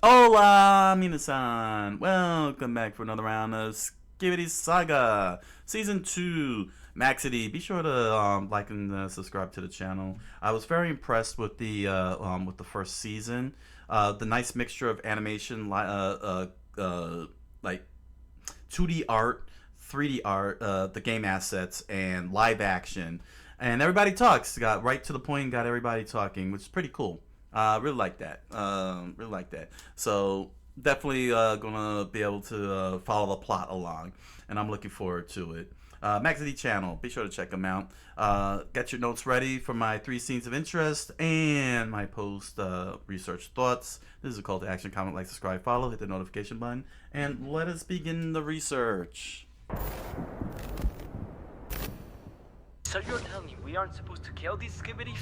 Hola, minasan! Welcome back for another round of Skibidi Saga Season 2. Maxedy, be sure to like and subscribe to the channel. I was very impressed with the first season. The nice mixture of animation, like 2D art, 3D art, the game assets, and live action. And everybody talks. Got right to the point. Got everybody talking, which is pretty cool. Really like that. Really like that. So definitely gonna be able to follow the plot along, and I'm looking forward to it. Maxedy channel. Be sure to check them out. Get your notes ready for my 3 scenes of interest and my post research thoughts. This is a call to action. Comment, like, subscribe, follow, hit the notification button, and let us begin the research. So you're telling me we aren't supposed to kill these Skibidi?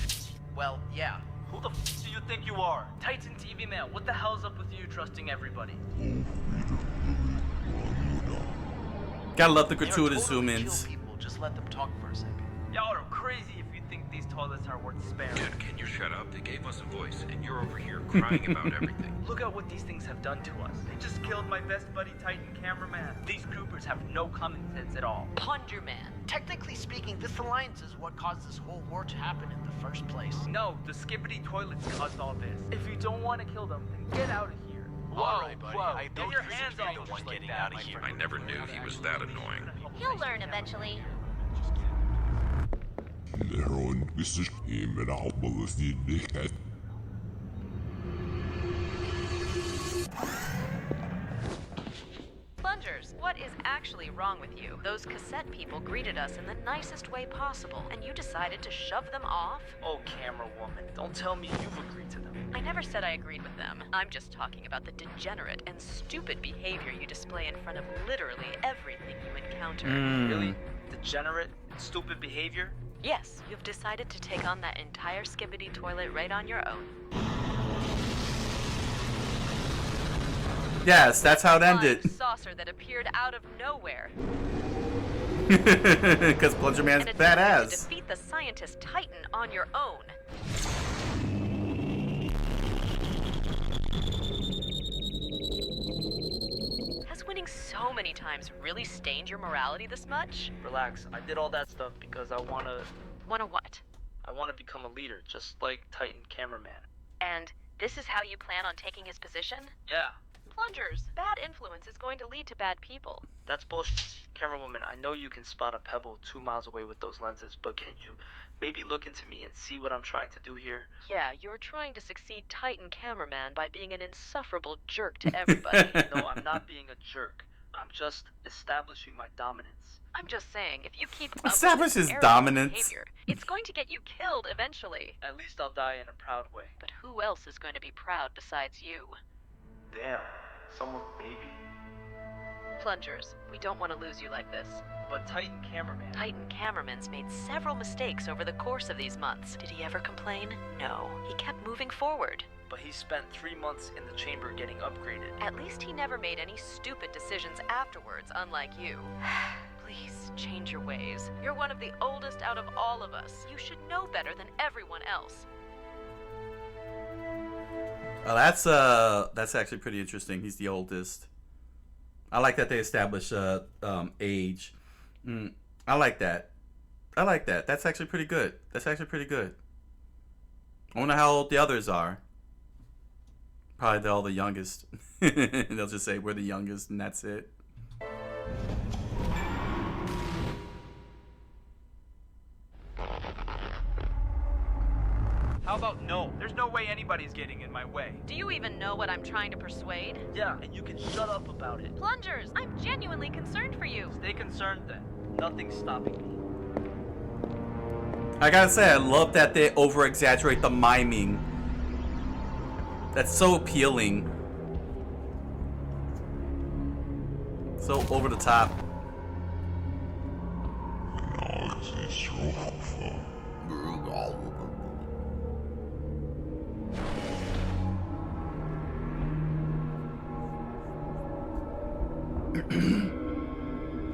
Well, yeah. Who the f do you think you are? Titan TV man, what the hell's up with you trusting everybody? Gotta love the They are gratuitous totally humans. chill people. Just let them talk for a second. Y'all are crazy if you think these toilets are worth sparing. Dude, can you shut up? They gave us a voice, and you're over here crying about everything. Look at what these things have done to us. They just killed my best buddy Titan cameraman. These groupers have no common sense at all. Plunger Man. Technically speaking, this alliance is what caused this whole war to happen in the first place. No, the SkibidiToilets caused all this. If you don't want to kill them, then get out of here. Alright, buddy. I Get know your you hands think off you're them the one just like getting that, out of my here. friend. I never knew he was that annoying. He'll learn eventually. Plungers, what is actually wrong with you? Those cassette people greeted us in the nicest way possible, and you decided to shove them off? Oh, camera woman, don't tell me you've agreed to them. I never said I agreed with them. I'm just talking about the degenerate and stupid behavior you display in front of literally everything you encounter. Really? Degenerate, stupid behavior? Yes, you've decided to take on that entire SkibidiToilet right on your own. Yes, that's how it ended. One saucer that appeared out of nowhere. Because Plunger Man's And attempted to badass. defeat the scientist Titan on your own. Has winning so many times really stained your morality this much? Relax, I did all that stuff because I wanna What? become a leader, just like Titan cameraman. And this is how you plan on taking his position? Yeah, Plungers, bad influence is going to lead to bad people. that's bullshit. Camerawoman, I know you can spot a pebble 2 miles away with those lenses, but can you maybe look into me and see what I'm trying to do here? Yeah, you're trying to succeed Titan cameraman by being an insufferable jerk to everybody. No, I'm not being a jerk. I'm just establishing my dominance. I'm just saying, if you keep up with Establish this his arrogant dominance. behavior, it's going to get you killed eventually. At least I'll die in a proud way. But who else is going to be proud besides you? Damn, someone maybe. Plungers, we don't want to lose you like this. But Titan cameraman. Titan cameraman's made several mistakes over the course of these months. Did he ever complain? No. He kept moving forward. But he spent 3 months in the chamber getting upgraded. At least he never made any stupid decisions afterwards, unlike you. Please, change your ways. You're one of the oldest out of all of us. You should know better than everyone else. Well, that's actually pretty interesting. He's the oldest. I like that they establish age. I like that. I like that. That's actually pretty good. That's actually pretty good. I wonder how old the others are. Probably they're all the youngest. They'll just say we're the youngest and that's it. How about no? There's no way anybody's getting in my way. Do you even know what I'm trying to persuade? Yeah, and you can shut up about it. Plungers, I'm genuinely concerned for you. Stay concerned then. Nothing's stopping me. I gotta say, I love that they over-exaggerate the miming. That's so appealing. So over the top.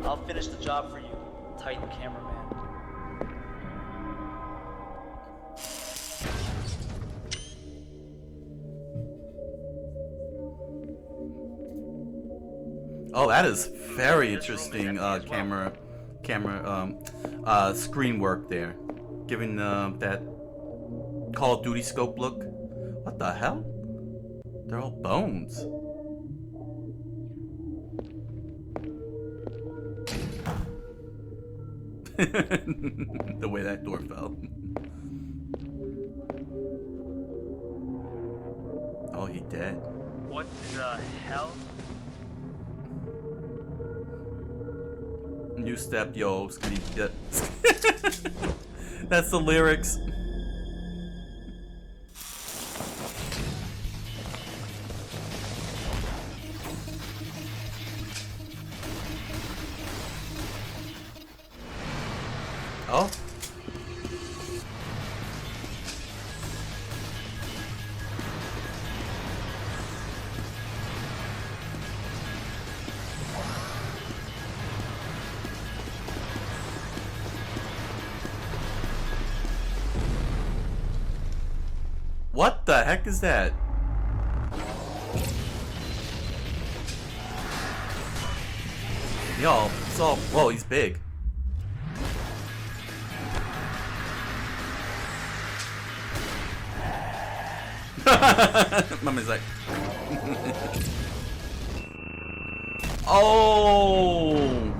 I'll finish the job for you, Titan cameraman. Oh, that is very interesting camera screen work there, giving that Call of Duty scope look. What the hell? They're all bones. The way that door fell. Oh, he dead. What the hell? New step, yo, Skibidi. That's the lyrics. Oh. What the heck is that? Yo, it's all. Whoa, he's big. Mommy's like. Oh.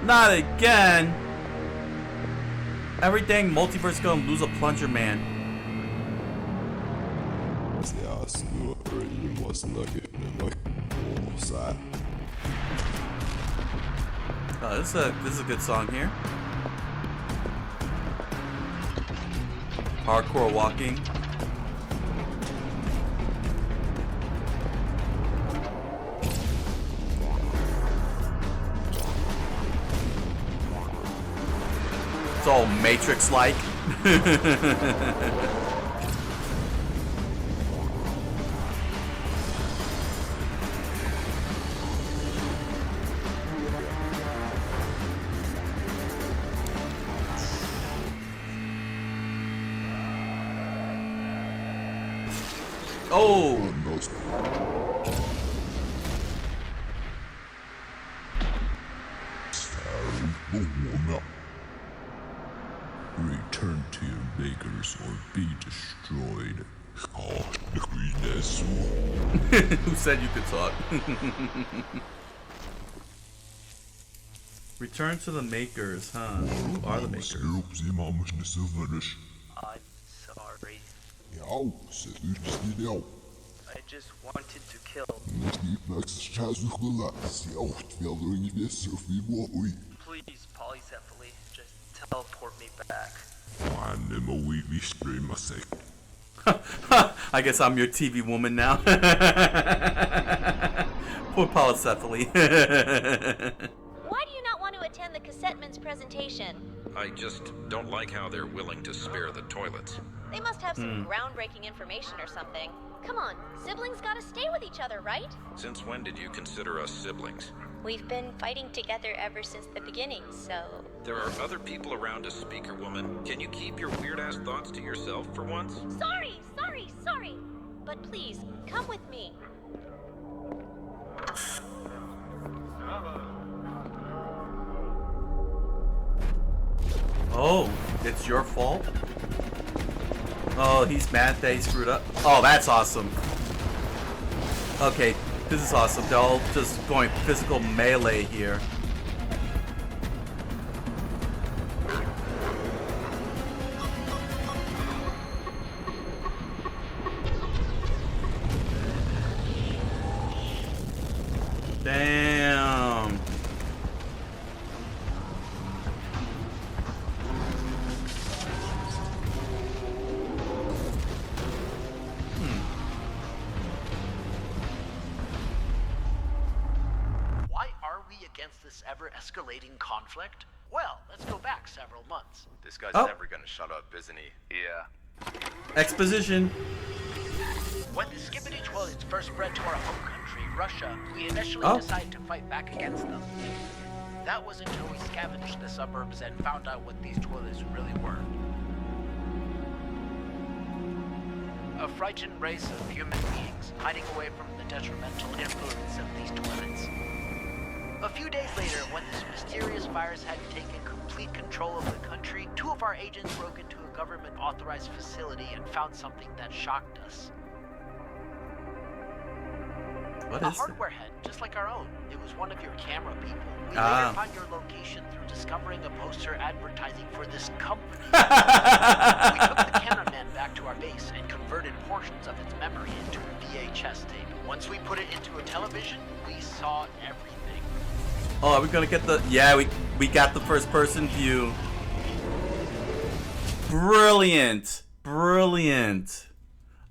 Not again. Everything multiverse gonna lose a plunger, man. Oh, this is a good song here. Hardcore walking. It's all Matrix-like. Oh! Return to your makers or be destroyed. Who said you could talk? Return to the makers, huh? Who are the makers? I'm sorry. I just wanted to kill. Please, polycephaly, just teleport me back. I guess I'm your TV woman now. Poor polycephaly. Why do you not want to attend the Cassetteman's presentation? I just don't like how they're willing to spare the toilets. They must have some groundbreaking information or something. Come on, siblings gotta stay with each other, right? Since when did you consider us siblings? We've been fighting together ever since the beginning, so... There are other people around us, Speaker Woman. Can you keep your weird-ass thoughts to yourself for once? Sorry! But please, come with me. Oh, it's your fault? Oh, he's mad that he screwed up. Oh, that's awesome. Okay, this is awesome. They're all just going physical melee here. Damn. Why are we against this ever-escalating conflict? Well, let's go back several months. This guy's Oh. never gonna shut up, isn't he? Yeah. Exposition. When the SkibidiToilets first spread to our home country, Russia, we initially Oh. decided to fight back against them. That was until we scavenged the suburbs and found out what these toilets really were. A frightened race of human beings hiding away from the detrimental influence of these toilets. A few days later, when this mysterious virus had taken complete control of the country, 2 of our agents broke into a government-authorized facility and found something that shocked us. What A is it? hardware head, just like our own. It was one of your camera people. We Ah. later found your location through discovering a poster advertising for this company. We took the cameraman back to our base and converted portions of its memory into a VHS tape. Once we put it into a television, we saw everything. Oh, are we gonna get the? Yeah, we got the first person view. Brilliant, brilliant.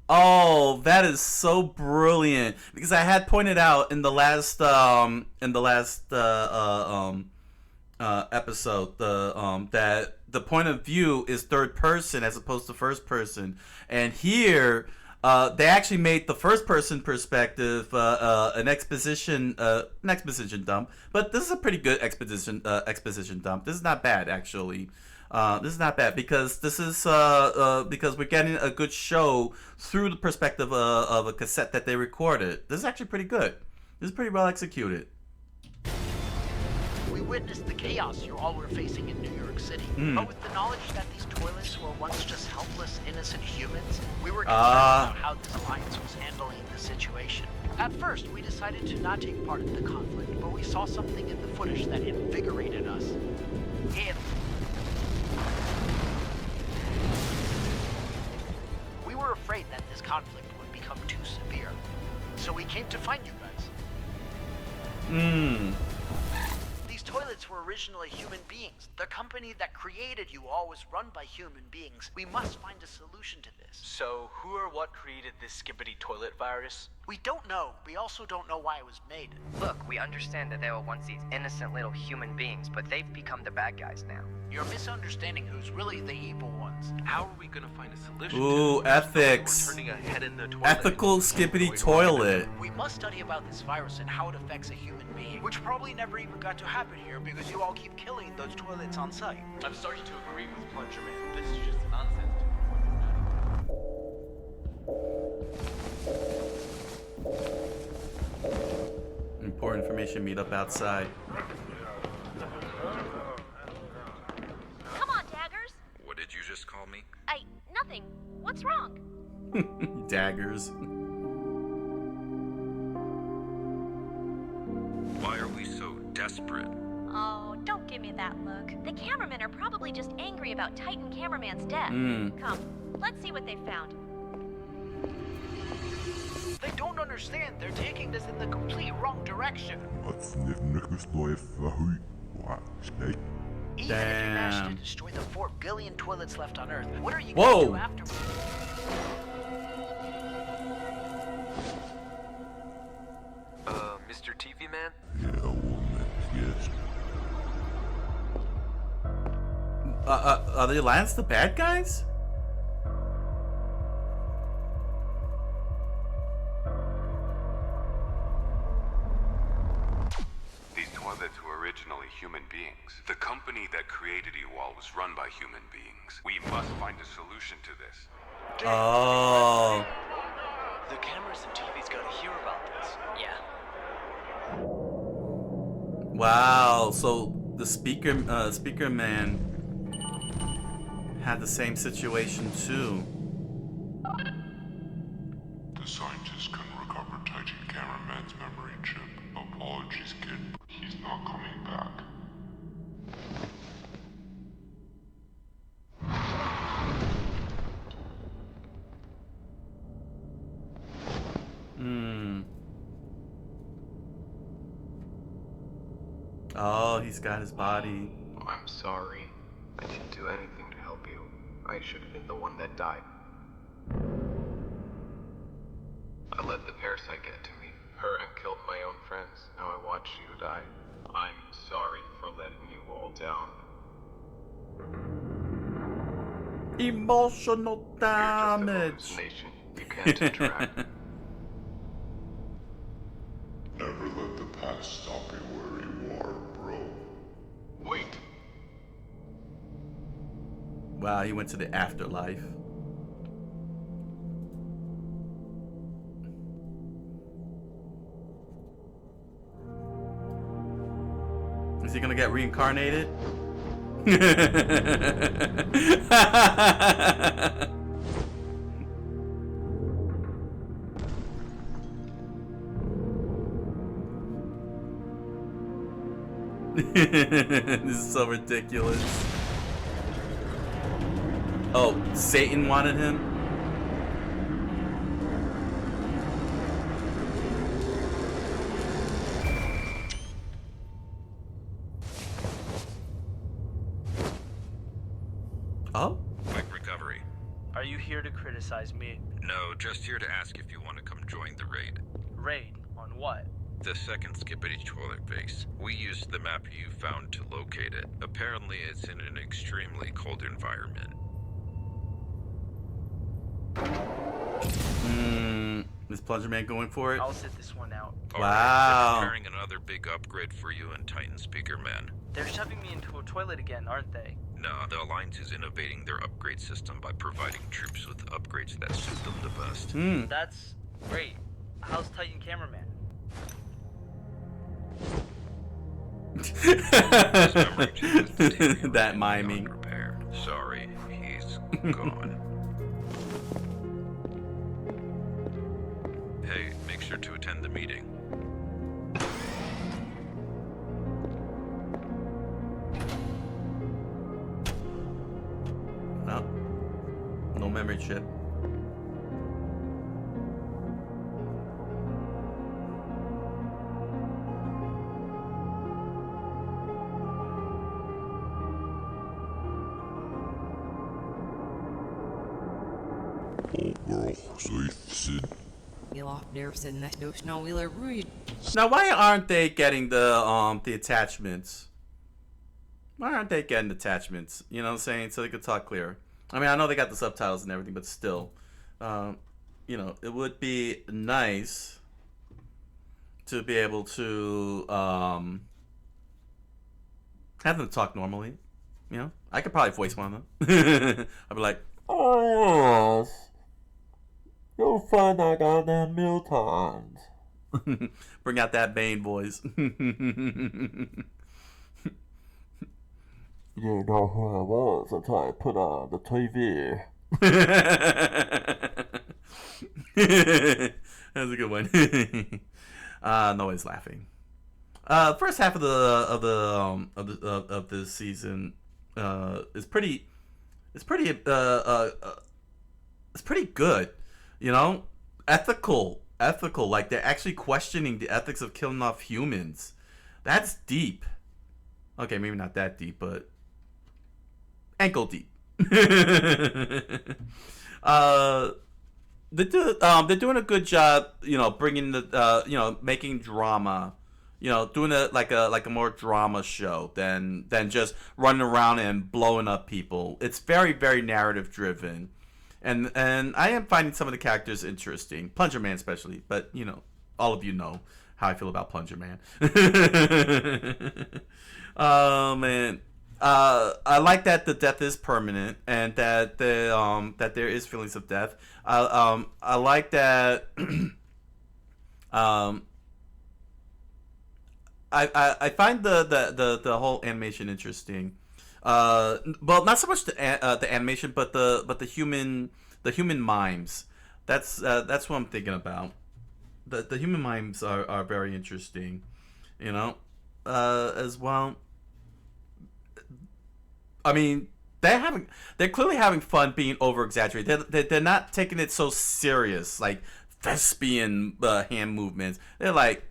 Oh, that is so brilliant. Because I had pointed out in the last episode that the point of view is third person as opposed to first person, and here they actually made the first person perspective an exposition dump. But this is a pretty good exposition dump. This is not bad actually. This is not bad because this is because we're getting a good show through the perspective of a cassette that they recorded. This is actually pretty good. This is pretty well executed. We witnessed the chaos you all were facing in New York City. But with the knowledge that these toilets were once just helpless, innocent humans, we were concerned about how this alliance was handling the situation. At first, we decided to not take part in the conflict, but we saw something in the footage that invigorated us. We were afraid that this conflict would become too severe, so we came to find you guys. These toilets were originally human beings. The company that created you all was run by human beings. We must find a solution to this. So, who or what created this SkibidiToilet virus? We don't know. We also don't know why it was made. Look, we understand that they were once these innocent little human beings, but they've become the bad guys now. You're misunderstanding who's really the evil ones. How are we gonna find a solution Ooh, to this? ethics. We're turning a head in the toilet. Ethical SkibidiToilet. We must study about this virus and how it affects a human being, which probably never even got to happen here because you all keep killing those toilets on site. I'm starting to agree with Plunger Man. This is just nonsense. Important information. Meet up outside. Come on, Daggers. What did you just call me? Nothing. What's wrong? Daggers. Why are we so desperate? Oh, don't give me that look. The cameramen are probably just angry about Titan Cameraman's death. Come, let's see what they found. They don't understand. They're taking this in the complete wrong direction. Even if you manage to destroy the 4 billion toilets left on Earth, what are you going to do afterwards? Mr. TV Man? Yes. Are the Alliance the bad guys? These toilets were originally human beings. The company that created you all was run by human beings. We must find a solution to this. Oh. The cameras and TV's gotta hear about this. Yeah. Wow. So the speaker man had the same situation too. The scientists can recover Titan Cameraman's memory chip. Apologies, kid. He's not coming back. Oh, he's got his body. I'm sorry. I didn't do anything to help you. I should have been the one that died. I let the parasite get to me. Hurt and killed my own friends. Now I watch you die. I'm sorry for letting you all down. Emotional You're just a damage. hallucination. You can't interact. Never let the past stop you where you are, bro. Wait. Wow, he went to the afterlife. gonna get reincarnated? This is so ridiculous. Oh, Satan wanted him? Oh? Quick recovery. Are you here to criticize me? No, just here to ask if you want to come join the raid. Raid? On what? The second SkibidiToilet base. We used the map you found to locate it. Apparently it's in an extremely cold environment. Is Plunger Man going for it? I'll sit this one out. Wow. They're preparing another big upgrade for you and Titan Speaker Man. They're shoving me into a toilet again, aren't they? No, the Alliance is innovating their upgrade system by providing troops with upgrades that suit them the best. That's great. How's Titan Cameraman? That miming. Prepared. Sorry, he's gone. Hey, make sure to attend the meeting. No. No memory chip. Now, why aren't they getting the attachments? Why aren't they getting attachments? You know what I'm saying? So they could talk clearer. I mean, I know they got the subtitles and everything, but still, you know, it would be nice to be able to have them talk normally. You know, I could probably voice one of them. I'd be like, "Oh yes, you'll find I got that meal times." Bring out that Bane voice. You know who I was until I put on the TV. That's a good one. Nobody's laughing. First half of this season is pretty. It's pretty good. You know, ethical. Like they're actually questioning the ethics of killing off humans. That's deep. Okay, maybe not that deep, but ankle deep. They're doing a good job, you know, bringing the, you know, making drama, you know, doing like a more drama show than just running around and blowing up people. It's very, very narrative driven, and I am finding some of the characters interesting, Plunger Man especially. But you know, all of you know how I feel about Plunger Man. Oh man. I like that the death is permanent and that that there is feelings of death. I like that. I find the whole animation interesting. Well, not so much the animation, but the human mimes. That's what I'm thinking about. The human mimes are very interesting, you know, as well. I mean, they're clearly having fun being over exaggerated. They're not taking it so serious, like thespian hand movements. They're like,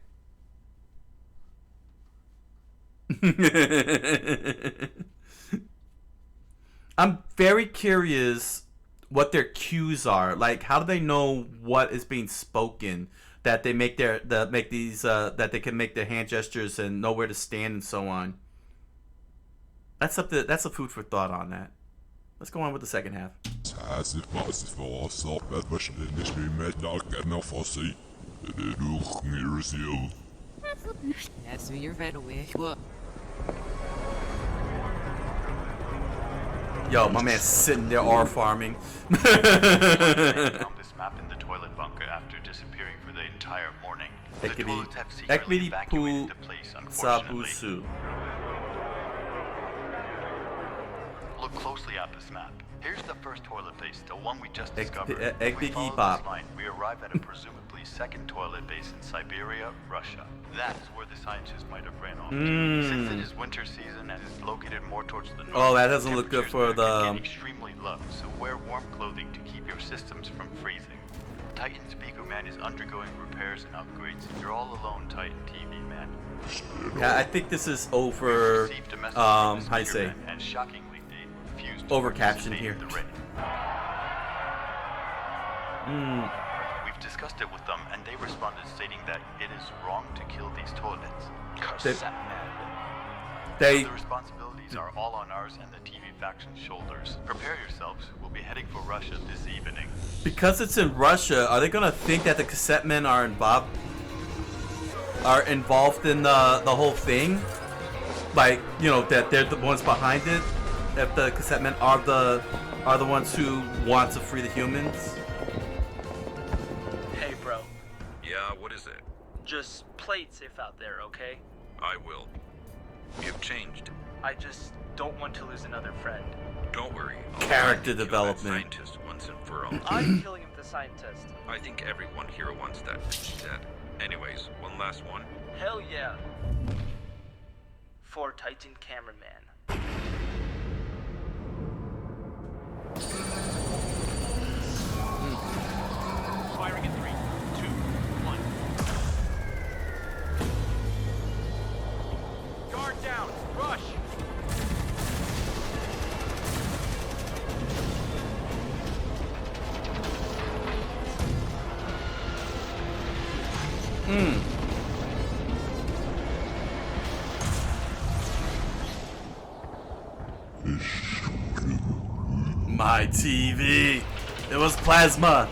I'm very curious what their cues are. Like, how do they know what is being spoken? That they make that they can make their hand gestures and know where to stand and so on. That's a food for thought on that. Let's go on with the second half. Yo, my man's sitting there R farming. Found this map in the toilet bunker after disappearing for the entire morning. The toilets have secretly evacuated the place, unfortunately. Look closely at this map. Here's the first toilet base, the one we just discovered. If we follow this line, we arrive at a presumably second toilet base in Siberia, Russia. That's where the scientists might have ran off to. Since it is winter season and is located more towards the north, oh, that doesn't look good for the... extremely low, so wear warm clothing to keep your systems from freezing. Titan Speaker Man is undergoing repairs and upgrades. You're all alone, Titan TV Man. Yeah, I think this is over, how you say, and shockingly, they refused over caption here. We've discussed it with them, and they responded stating that it is wrong to kill these toilets. The responsibilities are all on ours and the TV faction's shoulders. Prepare yourselves. We'll be heading for Russia this evening. Because it's in Russia, are they gonna think that the cassette men are involved in the whole thing? Like, you know, that they're the ones behind it? If the cassette men are the ones who want to free the humans? Hey, bro. Yeah, what is it? Just play it safe out there, okay? I will. You've changed. I just don't want to lose another friend. Don't worry. Character development. Scientist once and for all. I'm killing the scientist. I think everyone here wants that dead. Anyways, one last one. Hell yeah. For Titan Cameraman. Firing in 3, 2, 1. Guard down! Rush! My TV. It was plasma.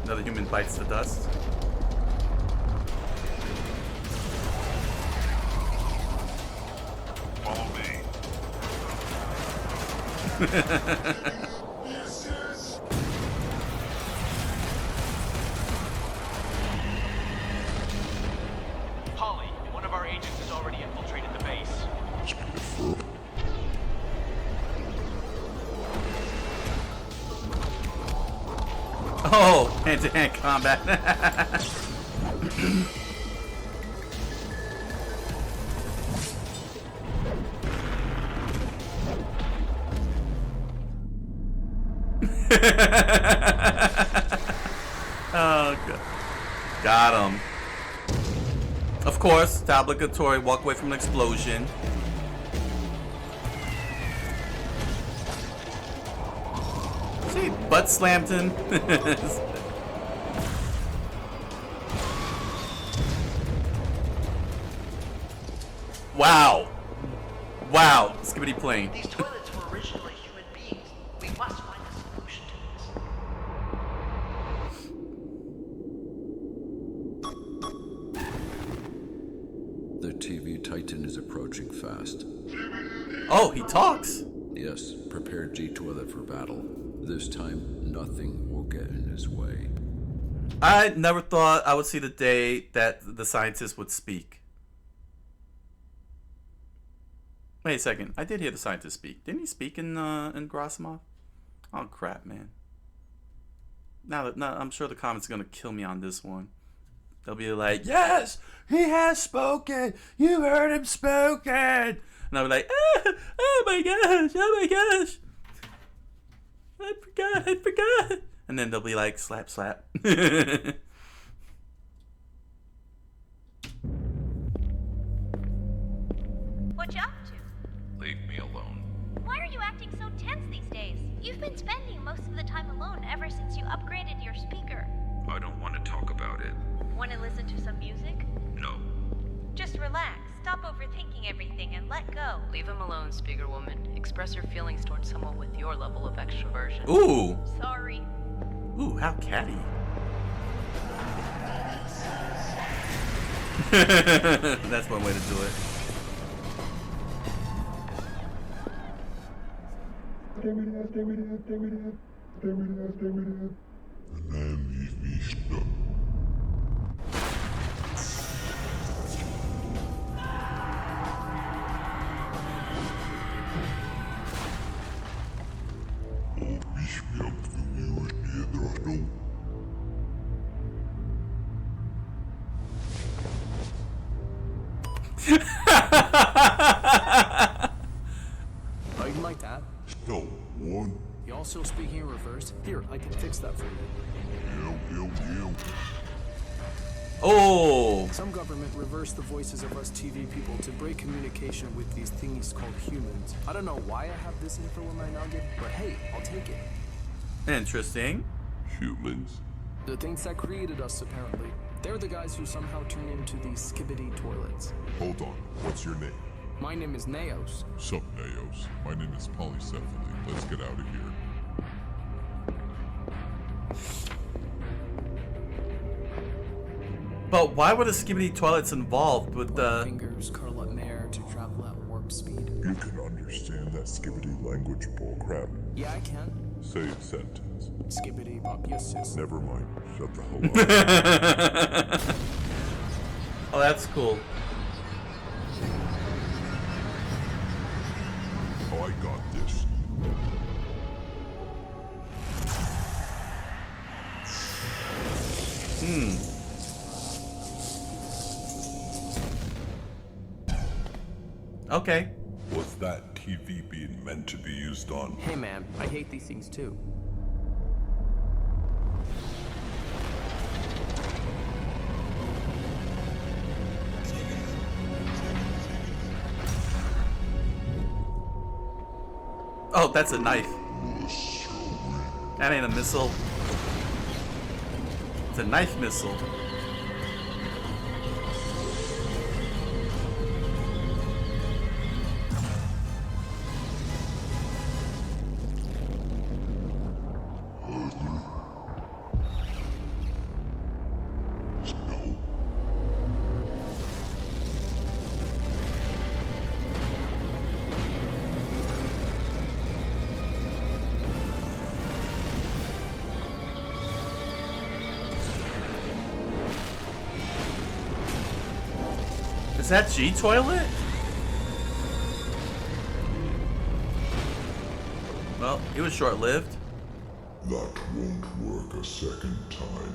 Another human bites the dust. Follow me. Holly, one of our agents has already infiltrated the base. Oh, hand-to-hand combat. Oh, God. Got him. Of course, the obligatory walk away from an explosion. See, butt slammed him. Wow. Wow. Skibidi plane. These toilets were originally human beings. We must find a solution to this. The TV Titan is approaching fast. Oh, he talks. Yes, prepare G-Toilet for battle. This time, nothing will get in his way. I never thought I would see the day that the scientist would speak. Wait a second. I did hear the scientist speak. Didn't he speak in Grasimov? Oh crap, man. Now I'm sure the comments are gonna kill me on this one. They'll be like, "Yes, he has spoken. You heard him spoken." And I'll be like, "Oh my gosh! Oh my gosh! I forgot." And then they'll be like, "Slap, slap." What you up to? Leave me alone. Why are you acting so tense these days? You've been spending most of the time alone ever since you upgraded your speaker. I don't want to talk about it. Want to listen to some music? No. Just relax, stop overthinking everything, and let go. Leave him alone, speaker woman. Express your feelings towards someone with your level of extroversion. Ooh. Sorry. Ooh, how catty. That's one way to do it. Oh, you like that? No, one. You also speaking in reverse? Here, I can fix that for you. Oh! Some government reversed the voices of us TV people to break communication with these thingies called humans. I don't know why I have this info in my nugget, but hey, I'll take it. Interesting. Humans? The things that created us, apparently. They're the guys who somehow turn into these Skibidi toilets. Hold on, what's your name? My name is Naos. Sup, Naos. My name is Polycephaly. Let's get out of here. But why were the Skibidi toilets involved with the fingers curl up air to travel at warp speed? You can understand that Skibidi language bullcrap? Yeah, I can. Say a sentence. Skibidi bop yes sis. Never mind. Shut the hell up. Oh, that's cool. Oh, I got this. Okay. Was that TV being meant to be used on? Hey man, I hate these things too. Oh, that's a knife. That ain't a missile. It's a knife missile. Is that G-Toilet? Well, he was short-lived. That won't work a second time.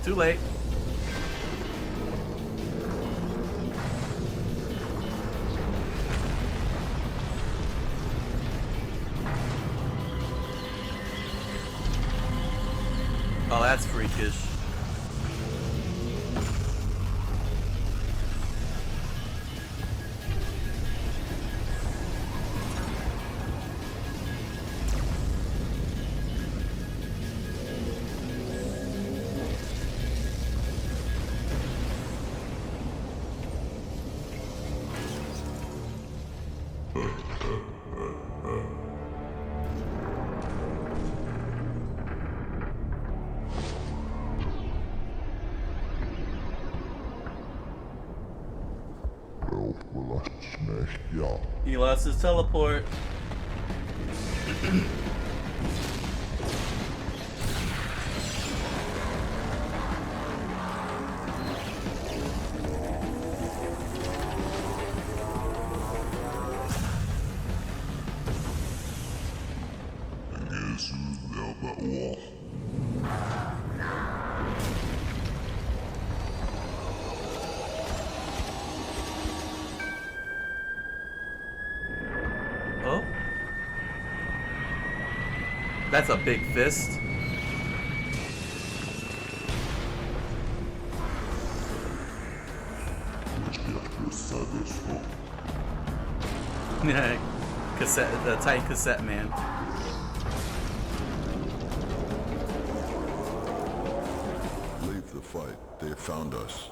Too late. Oh, that's freakish. He lost his teleport. Oh? That's a big fist. Yeah, cassette, the tight cassette man. Leave the fight. They found us.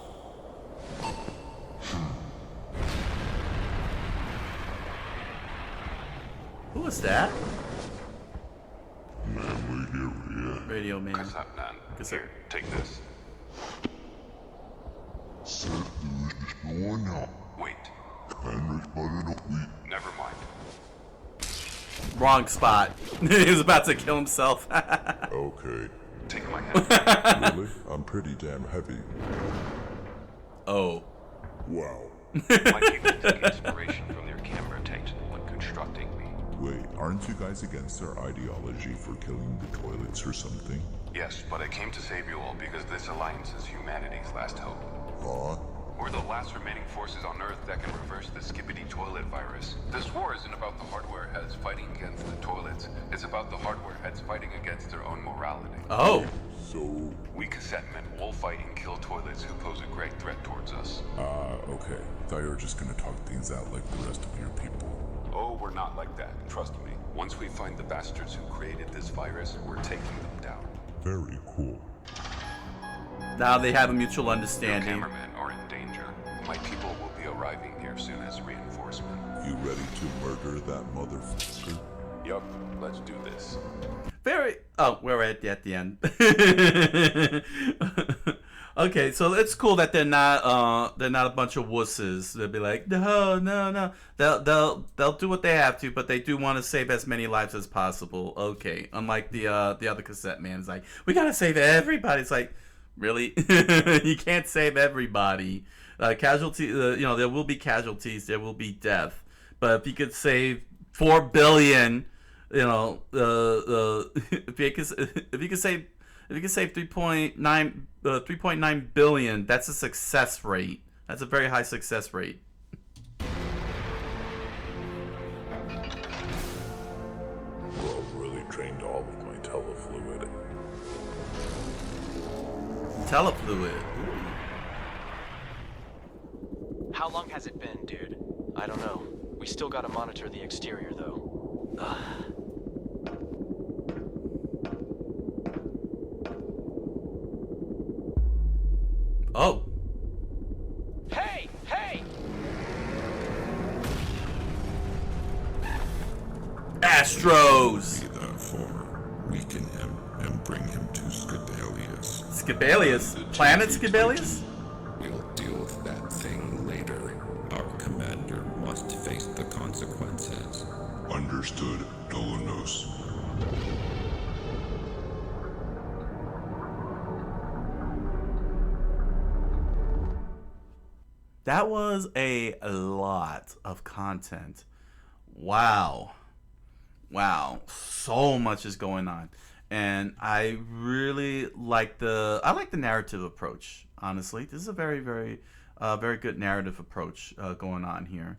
Who was that? Man, Radio man. Cassette man. Cassette. Here, take this. Wait. Wrong spot. He was about to kill himself. Okay. Take my hand. Really? I'm pretty damn heavy. Oh. Wow. My people took inspiration from their camera takes when constructing me. Wait, aren't you guys against their ideology for killing the toilets or something? Yes, but I came to save you all because this alliance is humanity's last hope. Huh? We're the last remaining forces on Earth that can reverse the SkibidiToilet virus. This war isn't about the hardware heads fighting against the toilets. It's about the hardware heads fighting against their own morality. Oh. So... We cassette men will fight and kill toilets who pose a great threat towards us. Okay. Thought you were just gonna talk things out like the rest of your people. Oh, we're not like that. Trust me. Once we find the bastards who created this virus, we're taking them down. Very cool. Now they have a mutual Your understanding. cameramen are in danger. My people will be arriving here soon as reinforcement. You ready to murder that motherfucker? Yup, let's do this. Very. Oh, we're at the end. Okay, so it's cool that they're not a bunch of wusses. They'll be like, no. They'll do what they have to, but they do want to save as many lives as possible. Okay, unlike the other cassette man, it's like, we gotta save everybody. It's like, really? You can't save everybody. Casualty. There will be casualties. There will be death. But if you could save 4 billion, if you could save 3.9 billion, that's a success rate. That's a very high success rate. Well, I'm really trained all with my telefluid. Telefluid. How long has it been, dude? I don't know. We still gotta monitor the exterior, though. Oh. Hey! Astros! Therefore, weaken him and bring him to Skibelius. Skibelius? Planet Skibelius? We'll deal with that thing later. Our commander must face the consequences. Understood, Dolonos. That was a lot of content. Wow. So much is going on. And I really like the narrative approach, honestly. This is a very, very good narrative approach going on here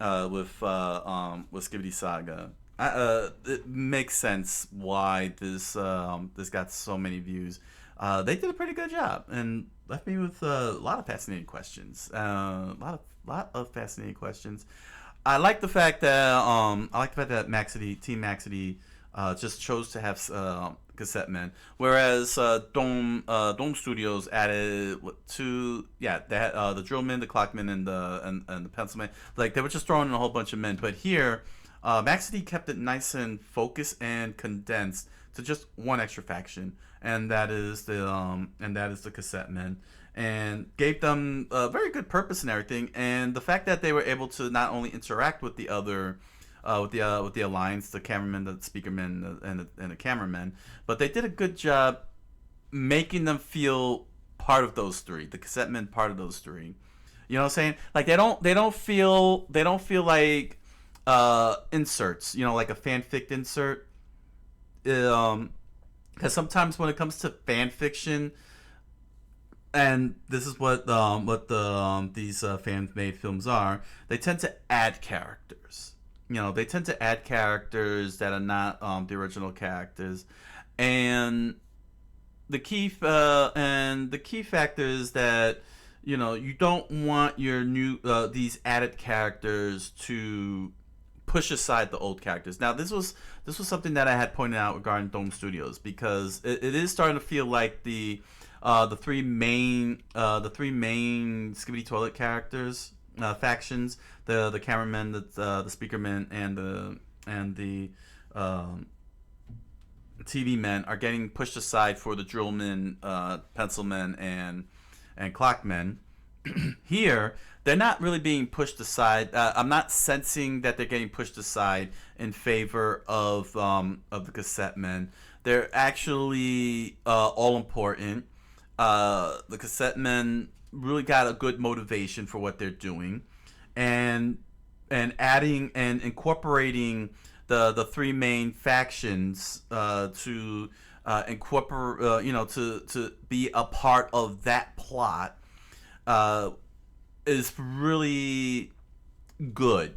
with Skibidi Saga. It makes sense why this got so many views. They did a pretty good job and left me with a lot of fascinating questions. A lot of fascinating questions. I like the fact that Maxedy, Team Maxedy, just chose to have cassette men, whereas Dome Studios added the drillman, the clockman, and the pencilman. Like they were just throwing in a whole bunch of men, but here Maxedy kept it nice and focused and condensed to just one extra faction, and that is the cassette men, and gave them a very good purpose and everything. And the fact that they were able to not only interact with the other with the alliance, the cameramen, the speakermen, and the cameramen, but they did a good job making them feel part of those three, the cassette men part of those three. You know what I'm saying? Like they don't feel like inserts, like a fanfic insert. Because sometimes when it comes to fan fiction, and this is what these fan-made films are, they tend to add characters. They tend to add characters that are not the original characters, and the key factor is that you don't want your new these added characters to push aside the old characters. Now this was something that I had pointed out regarding Dome Studios, because it is starting to feel like the three main SkibidiToilet characters, factions, the cameramen, the speakermen, and the TV men are getting pushed aside for the drillmen, pencilmen, and clockmen. Here they're not really being pushed aside. I'm not sensing that they're getting pushed aside in favor of the cassette men. They're actually all important. The cassette men really got a good motivation for what they're doing, and adding and incorporating the three main factions to incorporate to be a part of that plot is really good.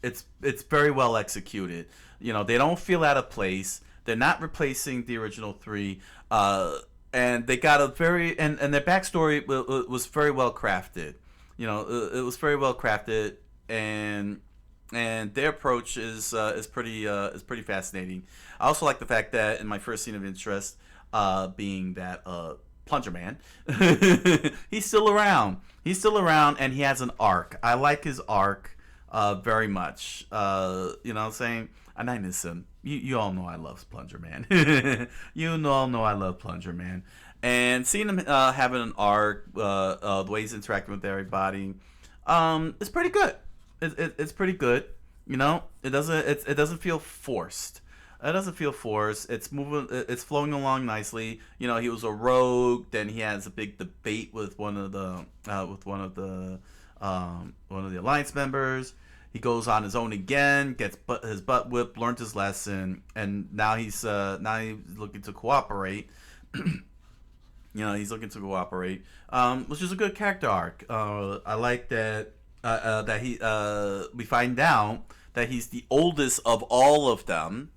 It's very well executed. They don't feel out of place. They're not replacing the original three, and they got a very and their backstory was very well crafted. It was very well crafted, and their approach is pretty fascinating. I also like the fact that in my first scene of interest, being that Plunger Man, he's still around. He's still around, and he has an arc. I like his arc very much. You know what I'm saying? And I miss him. You all know I love Plunger Man. You all know I love Plunger Man. And seeing him having an arc, the way he's interacting with everybody, it's pretty good. It's pretty good. It doesn't feel forced. It doesn't feel forced. It's moving. It's flowing along nicely. He was a rogue. Then he has a big debate with one of the alliance members. He goes on his own again, gets his butt whipped, learned his lesson, and now he's looking to cooperate. He's looking to cooperate, which is a good character arc. I like that we find out that he's the oldest of all of them.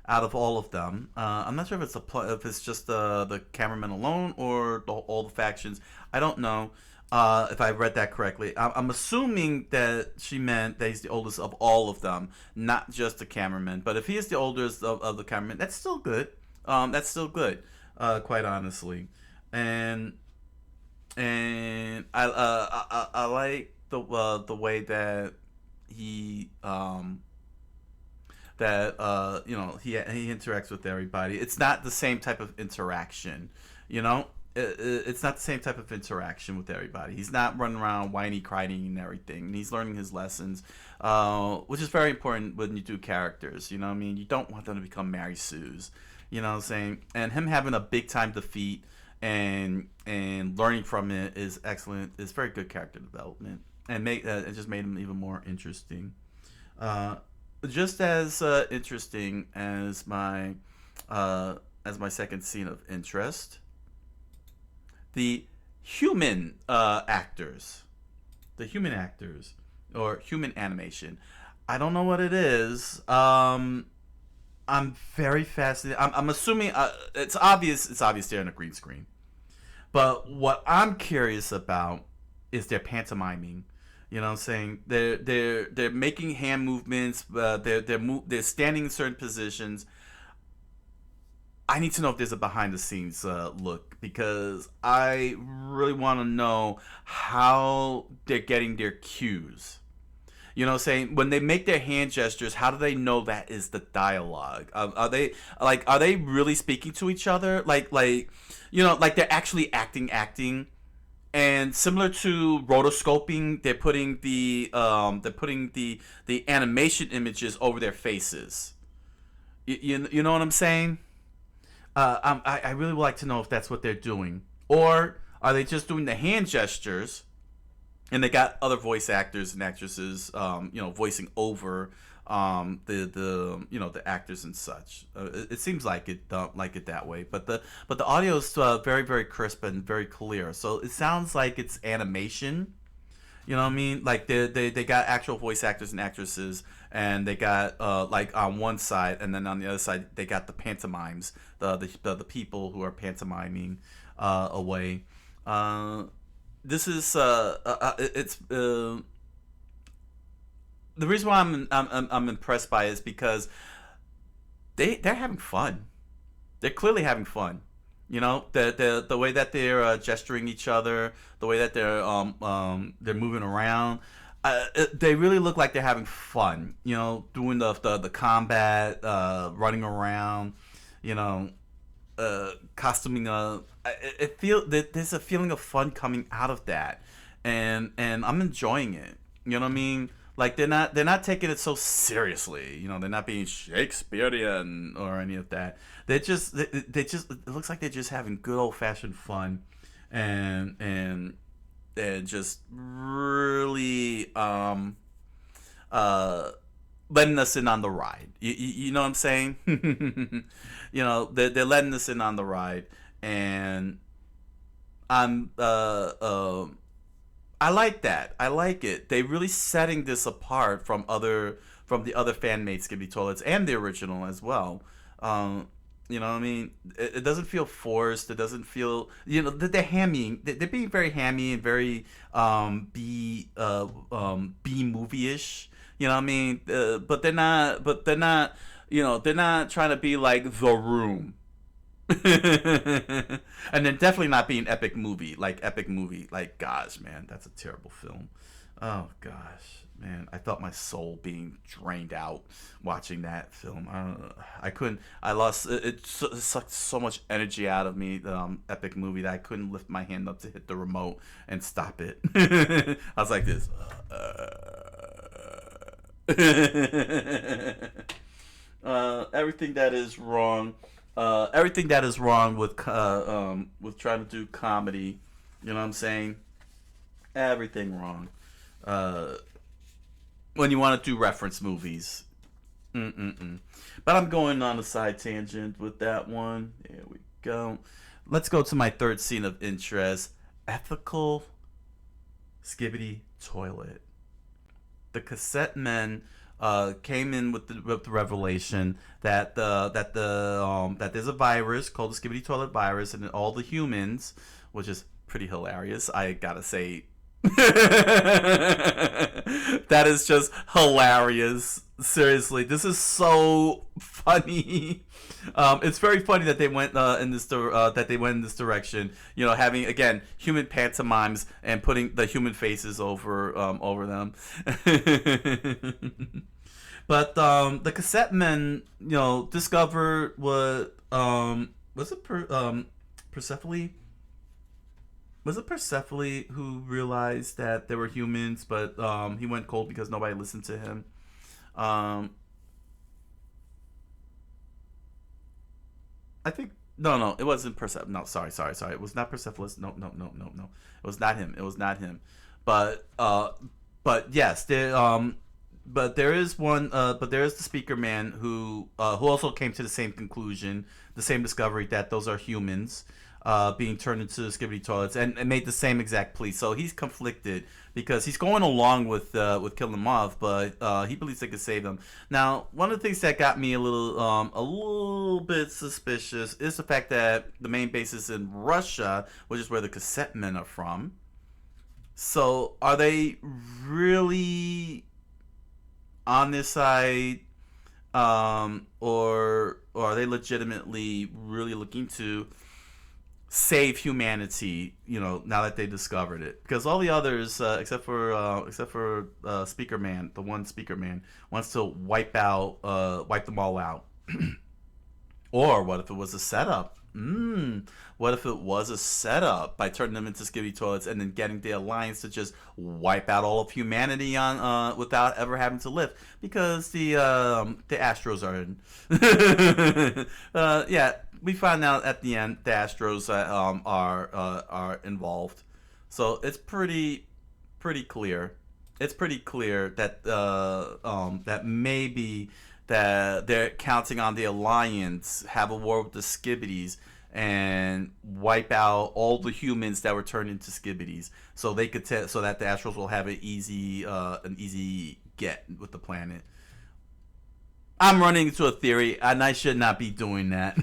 Out of all of them, I'm not sure if it's just the cameraman alone or all the factions. I don't know if I read that correctly. I'm assuming that she meant that he's the oldest of all of them, not just the cameraman. But if he is the oldest of the cameraman, that's still good. That's still good, quite honestly. And I like the way that he he interacts with everybody. It's not the same type of interaction, it's not the same type of interaction with everybody. He's not running around whiny, crying, and everything. He's learning his lessons, which is very important when you do characters. You don't want them to become Mary Sue's. You know what I'm saying? And him having a big time defeat and learning from it is excellent. It's very good character development, and it just made him even more interesting. Just as interesting as my second scene of interest, the human actors or human animation. I don't know what it is. I'm very fascinated. I'm assuming it's obvious. It's obvious they're on a green screen, but what I'm curious about is their pantomiming. You know what I'm saying? They're making hand movements. They're standing in certain positions. I need to know if there's a behind the scenes look, because I really want to know how they're getting their cues. You know what I'm saying? When they make their hand gestures, how do they know that is the dialogue? Are they really speaking to each other? Like they're actually acting. And similar to rotoscoping, they're putting the animation images over their faces. You know what I'm saying? I really would like to know if that's what they're doing, or are they just doing the hand gestures, and they got other voice actors and actresses, voicing over the actors and such. It seems like it that way, but the audio is very, very crisp and very clear, so it sounds like it's animation. You know what I mean? Like they got actual voice actors and actresses, and they got on one side, and then on the other side they got the pantomimes, the people who are pantomiming away. This is it's the reason why I'm impressed by it is because they're having fun. They're clearly having fun. The way that they're gesturing each other, the way that they're moving around, they really look like they're having fun. Doing the combat, running around, costuming. There's a feeling of fun coming out of that, and I'm enjoying it. You know what I mean? Like they're not taking it so seriously. You know, they're not being Shakespearean or any of that. They just it looks like they're just having good old fashioned fun, and just really letting us in on the ride. You know what I'm saying? You know, they're letting us in on the ride, and I'm I like that. I like it. They really setting this apart from the other fan-made Skibidi Toilets and the original as well. You know what I mean? It doesn't feel forced. It doesn't feel, you know, they're hamming. They're being very hammy and very B movie-ish. You know what I mean? But they're not. You know, they're not trying to be like The Room. And then definitely not being epic movie. Like, gosh, man, that's a terrible film. Oh gosh, man, I felt my soul being drained out watching that film. I couldn't. I lost. It sucked so much energy out of me. The epic movie, that I couldn't lift my hand up to hit the remote and stop it. I was like this. Everything that is wrong. Everything that is wrong with trying to do comedy. You know what I'm saying? Everything wrong. When you want to do reference movies. But I'm going on a side tangent with that one. There we go. Let's go to my third scene of interest. Ethical SkibidiToilet. The cassette men came in with the revelation that that there's a virus called the SkibidiToilet virus, and all the humans, which is pretty hilarious, I gotta say. That is just hilarious. Seriously, this is so funny. It's very funny that they went in this direction. You know, having again human pantomimes and putting the human faces over them. But the cassette men, you know, discovered what was it Persephone? Was it Persephone who realized that there were humans, but he went cold because nobody listened to him? I think no, it wasn't Persephone. No, sorry. It was not Persephone. No. It was not him. But yes, but there is one. But there is the speaker man who also came to the same conclusion, the same discovery that those are humans. Being turned into Skibidi Toilets, and made the same exact plea. So he's conflicted because he's going along with killing them off, but he believes they could save them. Now, one of the things that got me a little bit suspicious is the fact that the main base is in Russia, which is where the cassette men are from. So are they really on this side, or are they legitimately really looking to save humanity, you know, now that they discovered it? Because all the others, except for Speaker Man, the one Speaker Man, wants to wipe them all out. Or what if it was a setup? What if it was a setup by turning them into Skibidi Toilets and then getting the Alliance to just wipe out all of humanity on without ever having to live? Because the Astros are in. Yeah. We find out at the end the Astros are involved, so it's pretty clear. It's pretty clear that that maybe that they're counting on the Alliance, have a war with the Skibidis, and wipe out all the humans that were turned into Skibidis, so they could so that the Astros will have an easy get with the planet. I'm running into a theory, and I should not be doing that.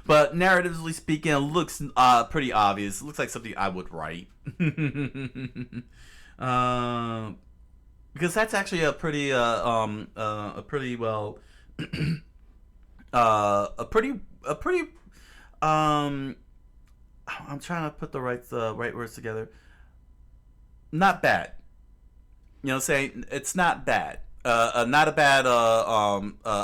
But narratively speaking, it looks pretty obvious. It looks like something I would write. Because that's actually a pretty I'm trying to put the right words together. Not bad. You know what I'm saying? It's not bad. Not a bad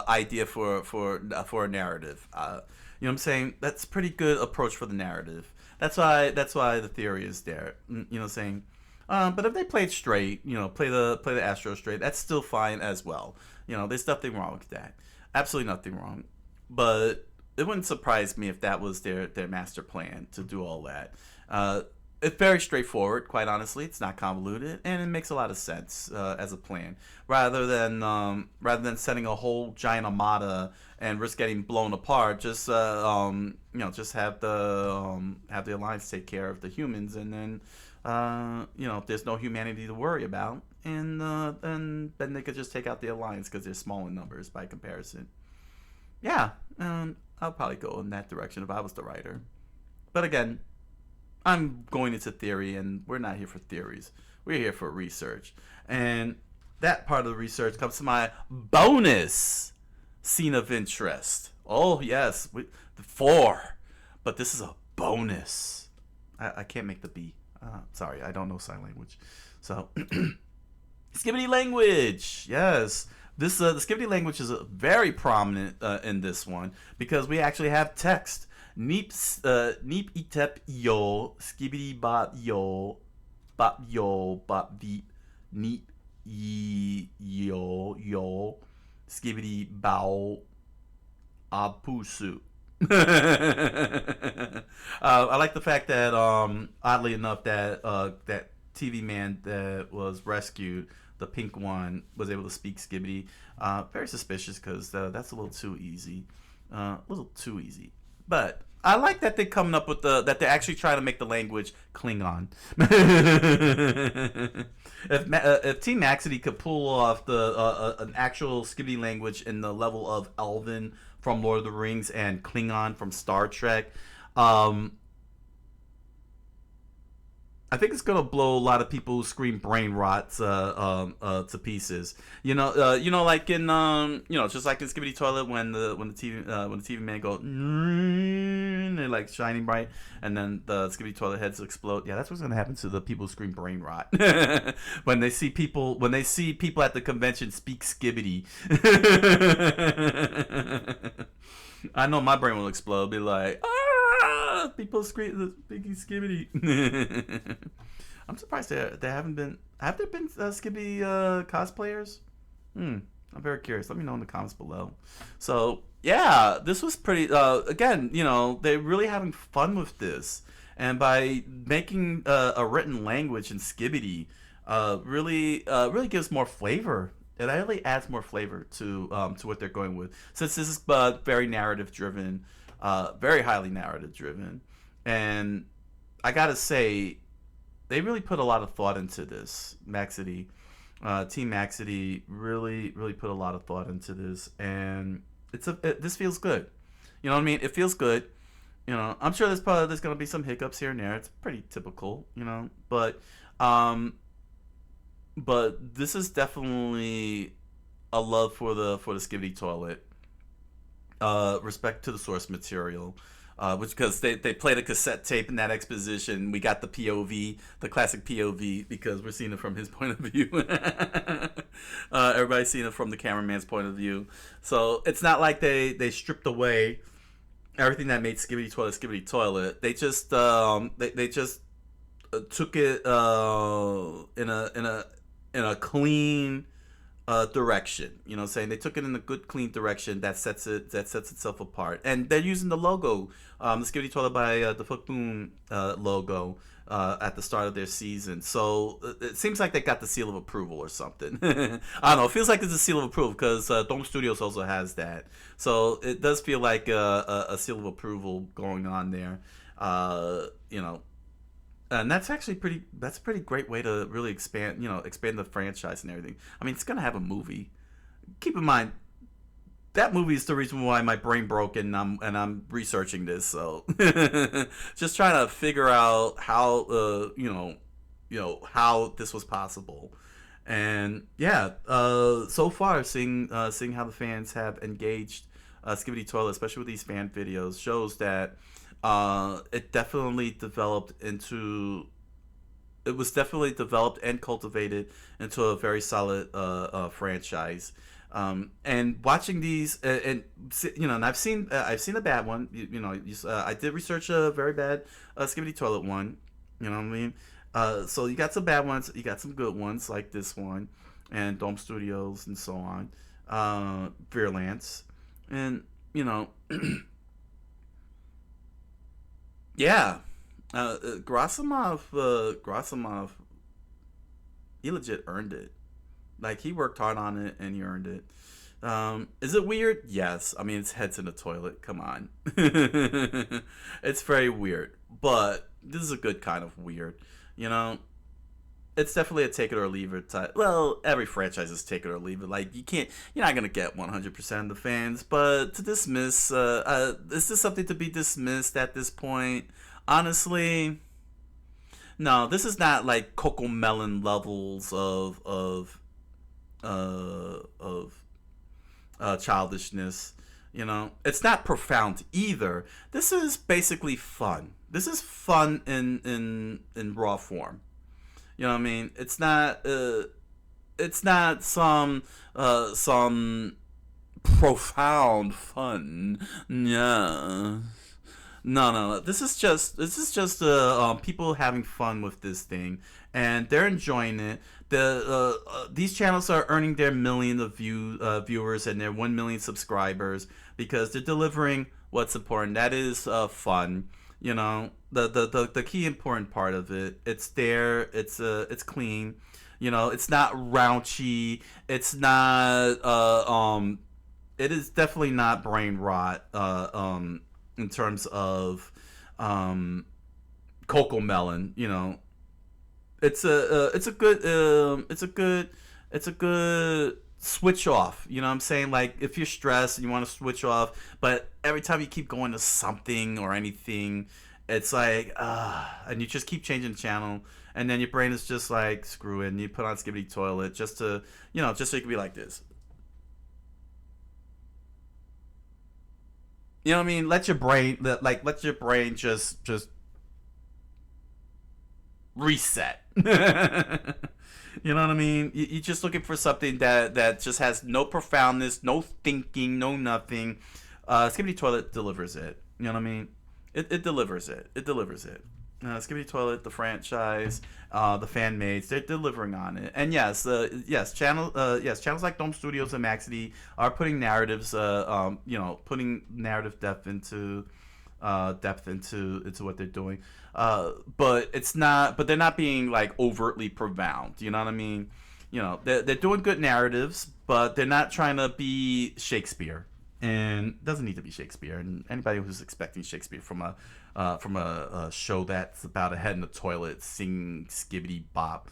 idea for a narrative. You know what I'm saying? That's a pretty good approach for the narrative. That's why the theory is there. You know what I'm saying? But if they played straight, play the Astro straight, that's still fine as well. There's nothing wrong with that. Absolutely nothing wrong. But it wouldn't surprise me if that was their master plan to do all that. It's very straightforward, quite honestly. It's not convoluted, and it makes a lot of sense as a plan. Rather than setting a whole giant armada and risk getting blown apart, just just have the Alliance take care of the humans, and then if there's no humanity to worry about, and then they could just take out the Alliance because they're small in numbers by comparison. Yeah, I'll probably go in that direction if I was the writer. But again, I'm going into theory, and we're not here for theories. We're here for research. And that part of the research comes to my bonus scene of interest. Oh, yes, 4. But this is a bonus. I can't make the B. Sorry, I don't know sign language. So, Skibidi language. Yes. The Skibidi language is very prominent in this one because we actually have text. Neep itep yo, skibidi bot yo beep, neep yo, skibidi bow apusu. I like the fact that oddly enough that that TV man that was rescued, the pink one, was able to speak Skibidi. Very suspicious because that's a little too easy. But I like that they're coming up with that they're actually trying to make the language Klingon. If Team Maxedy could pull off an actual Skibidi language in the level of Elven from Lord of the Rings and Klingon from Star Trek, I think it's gonna blow a lot of people who scream brain rot to pieces. Like in just like in SkibidiToilet when the TV man go, they're like shining bright, and then the SkibidiToilet heads explode. Yeah, that's what's gonna happen to the people who scream brain rot when they see people at the convention speak Skibidi. I know my brain will explode. Be like, people speaking Skibidi. I'm surprised there haven't been. Have there been Skibidi cosplayers? I'm very curious. Let me know in the comments below. So yeah, this was pretty. Again, they're really having fun with this, and by making a written language in Skibidi, really gives more flavor. It really adds more flavor to what they're going with, since this is very narrative driven. Very highly narrative driven, and I gotta say, they really put a lot of thought into this. Maxedy, Team Maxedy really put a lot of thought into this, and this feels good. You know what I mean? It feels good. I'm sure there's gonna be some hiccups here and there. It's pretty typical, but this is definitely a love for the SkibidiToilet. Respect to the source material, which because they played a cassette tape in that exposition. We got the POV, the classic POV, because we're seeing it from his point of view. Everybody's seeing it from the cameraman's point of view. So it's not like they stripped away everything that made SkibidiToilet. They just they just took it in a clean direction, saying they took it in a good clean direction that sets itself apart, and they're using the logo, the SkibidiToilet by the Bouken logo at the start of their season. So it seems like they got the seal of approval or something. I don't know. It feels like it's a seal of approval because Dome Studios also has that. So it does feel like a seal of approval going on there. And that's actually that's a pretty great way to really expand the franchise and everything. I mean, it's going to have a movie. Keep in mind, that movie is the reason why my brain broke and I'm researching this. So just trying to figure out how, how this was possible. And yeah, so far seeing how the fans have engaged SkibidiToilet, especially with these fan videos, shows that it was definitely developed and cultivated into a very solid franchise. And watching these, and I've seen a bad one. I did research a very bad SkibidiToilet one. You know what I mean? So you got some bad ones, you got some good ones like this one, and Dome Studios and so on, Virulence, and you know, yeah, Grasimov, he legit earned it. Like, he worked hard on it and he earned it. Is it weird? Yes. I mean, its head's in the toilet. Come on. It's very weird, but this is a good kind of weird. You know, it's definitely a take it or leave it type. Well, every franchise is take it or leave it. Like, you're not gonna get 100% of the fans, but to dismiss, is this something to be dismissed at this point? Honestly, no. This is not like Coco Melon levels of childishness. You know, it's not profound either. This is basically fun. This is fun in raw form. You know what I mean? It's not some profound fun. Yeah. No. This is just people having fun with this thing, and they're enjoying it. These channels are earning their million of viewers and their 1 million subscribers because they're delivering what's important. That is fun. You know, the key important part of it. It's there. It's clean. You know, it's not raunchy. It's not. It is definitely not brain rot. In terms of Coco Melon, you know, it's a good switch off. You know what I'm saying? Like, if you're stressed and you want to switch off, but every time you keep going to something or anything, it's like, and you just keep changing the channel, and then your brain is just like, screw it, and you put on SkibidiToilet just so you can be like this. You know what I mean? Let your brain just reset. You know what I mean? You're just looking for something that just has no profoundness, no thinking, no nothing. SkibidiToilet delivers it. You know what I mean? It delivers it. It delivers it. SkibidiToilet, the franchise, the fan mates, they're delivering on it. And yes, channels like Dome Studios and Maxedy are putting narratives, putting narrative depth into what they're doing. But they're not being like overtly profound. You know what I mean? You know, they're doing good narratives, but they're not trying to be Shakespeare. And it doesn't need to be Shakespeare. And anybody who's expecting Shakespeare from a show that's about a head in the toilet singing skibbity bop,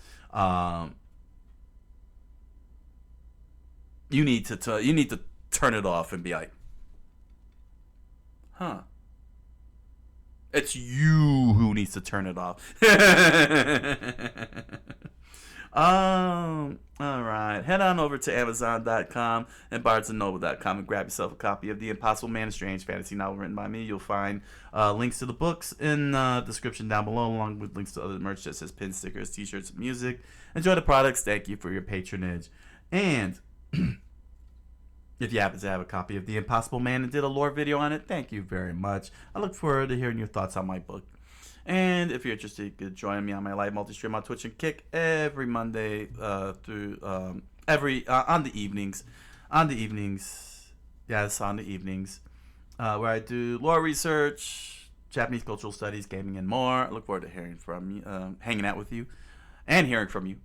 you need to turn it off and be like, huh? It's you who needs to turn it off. All right. Head on over to Amazon.com and BarnesandNoble.com and grab yourself a copy of The Impossible Man, a strange fantasy novel written by me. You'll find links to the books in the description down below, along with links to other merch that says pins, stickers, t-shirts, music. Enjoy the products. Thank you for your patronage. And if you happen to have a copy of The Impossible Man and did a lore video on it, thank you very much. I look forward to hearing your thoughts on my book. And if you're interested, you could join me on my live multi-stream on Twitch and Kick every Monday on the evenings. Yes, on the evenings, where I do lore research, Japanese cultural studies, gaming, and more. I look forward to hearing from you, hanging out with you, and hearing from you,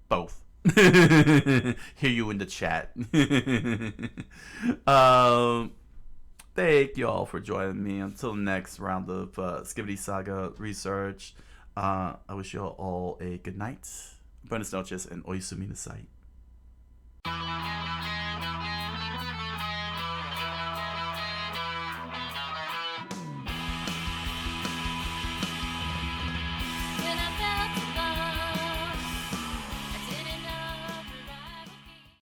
both. Hear you in the chat. Thank you all for joining me. Until the next round of Skibidi Saga research, I wish you all a good night. Buenas noches and oisumi nasai.